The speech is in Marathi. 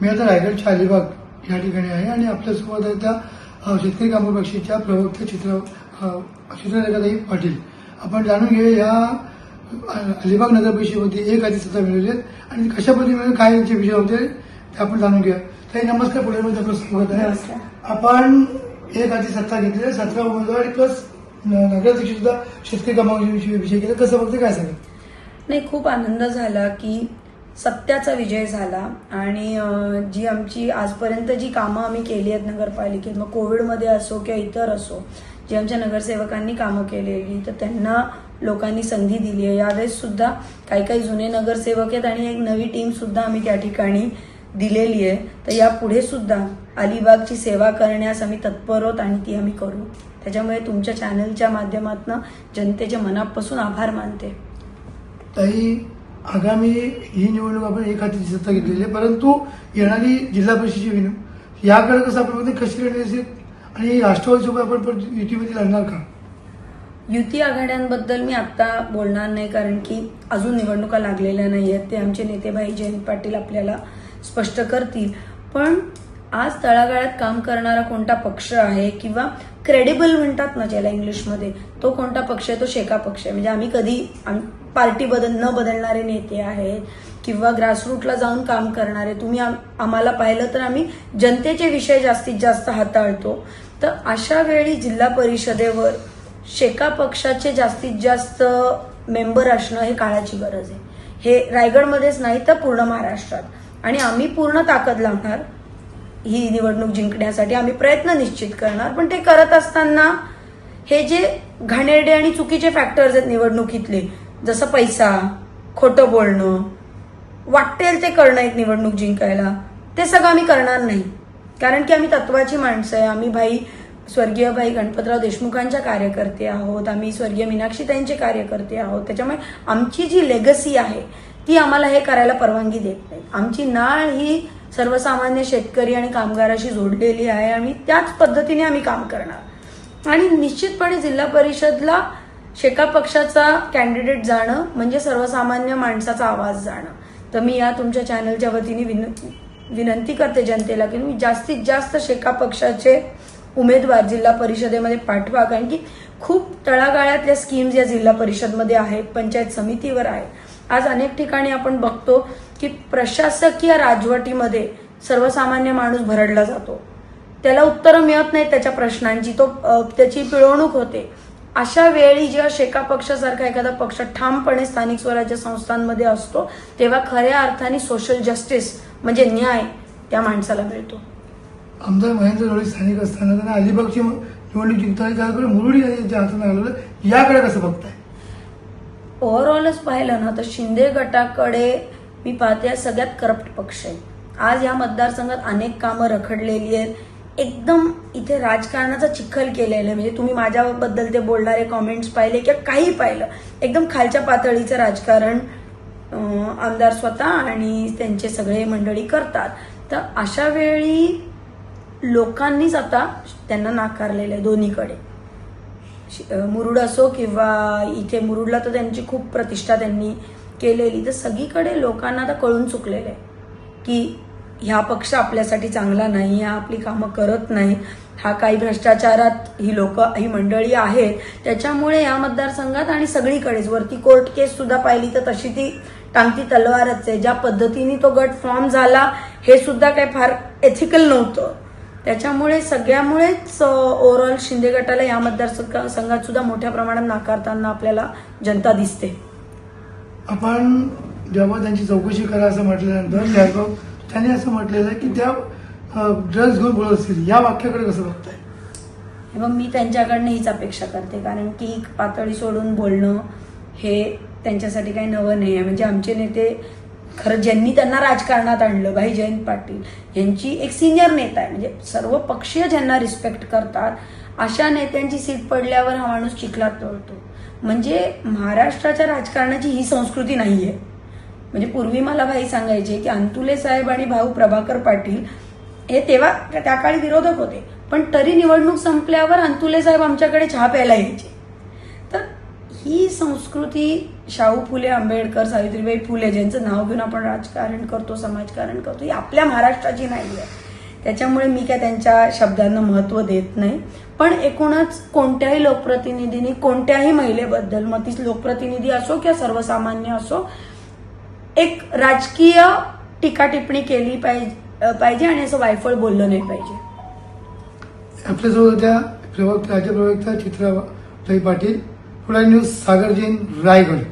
मी आता रायगडच्या अलिबाग या ठिकाणी आहे आणि आपल्यासोबत आहे त्या शेतकरी कामगार पक्षाच्या प्रवक्ते चित्रलेखाताई पाटील. आपण जाणून घेऊया या अलिबाग नगर परिषदेमध्ये एक आधी सत्ता मिळवली आहेत आणि कशा पद्धतीने काय यांचे विषय होते ते आपण जाणून घेऊया. ताई नमस्कार. पुढे आपलं स्वागत आहे. आपण एक आधी सत्ता घेतली, 17 उमेदवार प्लस नगराध्यक्ष सुद्धा शेतकरी कामगार विषय केला, कसं बघते काय सांगा? नाही, खूप आनंद झाला की सत्याचा विजय झाला आणि जी आमची आजपर्यंत जी कामं आम्ही केली आहेत नगरपालिकेत, मग कोविडमध्ये असो किंवा इतर असो, जी आमच्या नगरसेवकांनी कामं केलेली तर त्यांना लोकांनी संधी दिली आहे. यावेळेस सुद्धा काही जुने नगरसेवक आहेत आणि एक नवी टीम सुद्धा आम्ही त्या ठिकाणी दिलेली आहे. तर यापुढे सुद्धा अलिबागची सेवा करण्यास आम्ही तत्पर आहोत आणि ती आम्ही करू. त्याच्यामुळे तुमच्या चॅनलच्या माध्यमातून जनतेच्या मनापासून आभार मानते. ताई, आगामी ही निवडणूक आपण एक हाती सत्ता घेतलेली आहे, परंतु येणारी जिल्हा परिषदेची निवडणूक याकडे कसं आपण कशी लढली असेल आणि राष्ट्रवादीसोबत आपण युतीमध्ये लढणार का? युती आघाड्यांबद्दल मी आता बोलणार नाही, कारण की अजून निवडणुका लागलेल्या नाही आहेत. ते आमचे नेते भाई जयंत पाटील आपल्याला स्पष्ट करतील. पण आज तळागाळात काम करणारा कोणता पक्ष आहे किंवा क्रेडिबल म्हणतात ना ज्याला इंग्लिशमध्ये, तो कोणता पक्ष आहे? तो शेका पक्ष आहे. म्हणजे आम्ही कधी पार्टी न बदलणारे नेते आहेत किंवा ग्रासरूटला जाऊन काम करणारे. तुम्ही आम्हाला पाहिलं तर आम्ही जनतेचे विषय जास्तीत जास्त हाताळतो. तर अशा वेळी जिल्हा परिषदेवर शेका पक्षाचे जास्तीत जास्त मेंबर असणं हे काळाची गरज आहे. हे रायगडमध्येच नाही तर पूर्ण महाराष्ट्रात. आणि आम्ही पूर्ण ताकद लावणार ही निवडणूक जिंकण्यासाठी. आम्ही प्रयत्न निश्चित करणार. पण ते करत असताना हे जे घाणेरडे आणि चुकीचे फॅक्टर्स आहेत निवडणुकीतले, जसं पैसा, खोटं बोलणं, वाटेल ते करणं एक निवडणूक जिंकायला, ते सगळं आम्ही करणार नाही. कारण की आम्ही तत्वाची माणसं आहे. आम्ही स्वर्गीय भाई गणपतराव देशमुखांच्या कार्यकर्ते आहोत. आम्ही स्वर्गीय मीनाक्षीताईंचे कार्यकर्ते आहोत. त्याच्यामुळे आमची जी लेगसी आहे ती आम्हाला हे करायला परवानगी देत नाही. आमची नाळ ही सर्वसामान्य शेतकरी आणि कामगाराशी जोडलेली आहे आणि त्याच पद्धतीने आम्ही काम करणार. आणि निश्चितपणे जिल्हा परिषदला शेका पक्षाचा कॅन्डिडेट जाणं म्हणजे सर्वसामान्य माणसाचा आवाज जाणं. तर मी या तुमच्या चॅनलच्या वतीने विनंती करते जनतेला की तुम्ही जास्तीत जास्त शेका पक्षाचे उमेदवार जिल्हा परिषदेमध्ये पाठवा. कारण की खूप तळागाळातल्या स्कीम्स या जिल्हा परिषदमध्ये आहेत, पंचायत समितीवर आहेत. आज अनेक ठिकाणी आपण बघतो की प्रशासकीय राजवटीमध्ये सर्वसामान्य माणूस भरडला जातो. त्याला उत्तरं मिळत नाहीत त्याच्या प्रश्नांची, त्याची पिळवणूक होते. अशा वेळी जेव्हा शेका पक्षासारखा एखादा पक्ष ठामपणे स्थानिक स्वराज्य संस्थांमध्ये असतो तेव्हा खऱ्या अर्थाने सोशल जस्टिस म्हणजे न्याय त्या माणसाला मिळतो. आमदार महेंद्र जोळे स्थानिक असताना त्यांना अलिबागची निवडणूक जिंकताना त्याकडे मुरुडी यांच्या हातून आलेलं, याकडे कसं बघताय? ओव्हरऑलच पाहिलं ना तर शिंदे गटाकडे मी पाहते सगळ्यात करप्ट पक्ष आहे. आज या मतदारसंघात अनेक कामं रखडलेली आहेत. एकदम इथे राजकारणाचा चिखल केलेला आहे. म्हणजे तुम्ही माझ्याबद्दल ते बोलणारे कॉमेंट्स पाहिले किंवा काही पाहिलं, एकदम खालच्या पातळीचं राजकारण आमदार स्वतः आणि त्यांचे सगळे मंडळी करतात. तर अशा वेळी लोकांनीच आता त्यांना नाकारलेलं आहे दोन्हीकडे. मुरुड असो किंवा इथे मुरुडला तर त्यांची खूप प्रतिष्ठा त्यांनी केलेली. तर सगळीकडे लोकांना आता कळून चुकलेलं आहे की ह्या पक्ष आपल्यासाठी चांगला नाही, हा आपली कामं करत नाही, हा काही भ्रष्टाचारात ही मंडळी आहेत. त्याच्यामुळे या मतदारसंघात आणि सगळीकडेच वरती कोर्ट केस सुद्धा पाहिली तर तशी ती टांगती तलवारच आहे. ज्या पद्धतीने तो गट फॉर्म झाला हे सुद्धा काही फार एथिकल नव्हतं. त्याच्यामुळे सगळ्यामुळेच ओव्हरऑल शिंदे गटाला या मतदारसंघात सुद्धा मोठ्या प्रमाणात नाकारताना आपल्याला जनता दिसते. आपण जेव्हा त्यांची चौकशी करा असं म्हटल्यानंतर त्यांनी असं म्हटलेलं आहे की त्या ड्रग्ज घेऊन बोलत असतील, या वाक्याकडे कसं बघताय? मग मी त्यांच्याकडनं हीच अपेक्षा करते. कारण की पातळी सोडून बोलणं हे त्यांच्यासाठी काही नवं नाही आहे. म्हणजे आमचे नेते खरं ज्यांनी त्यांना राजकारणात आणलं, भाई जयंत पाटील यांची एक सिनियर नेता आहे. म्हणजे सर्व पक्षीय ज्यांना रिस्पेक्ट करतात अशा नेत्यांची सीट पडल्यावर हा माणूस चिखलात तळतो. म्हणजे महाराष्ट्राच्या राजकारणाची ही संस्कृती नाहीये. म्हणजे पूर्वी मला भाई सांगायचे की अंतुले साहेब आणि भाऊ प्रभाकर पाटील हे तेव्हा त्या काळी विरोधक होते, पण तरी निवडणूक संपल्यावर अंतुले साहेब आमच्याकडे चहा प्यायला यायचे. तर ही संस्कृती शाहू फुले आंबेडकर, सावित्रीबाई फुले ज्यांचं नाव घेऊन आपण राजकारण करतो, समाजकारण करतो, ही आपल्या महाराष्ट्राची नाही आहे. त्याच्यामुळे मी काय त्यांच्या शब्दांना महत्त्व देत नाही. पण एकूणच कोणत्याही लोकप्रतिनिधींनी कोणत्याही महिलेबद्दल, मग ती लोकप्रतिनिधी असो किंवा सर्वसामान्य असो, एक राजकीय टीका टिप्पणी केली पाहिजे आणि असं वायफळ बोललं नाही पाहिजे. आपल्यासोबत त्या राज्य प्रवक्ता चित्राबाई पाटील, पुढे न्यूज सागर जैन, रायगड.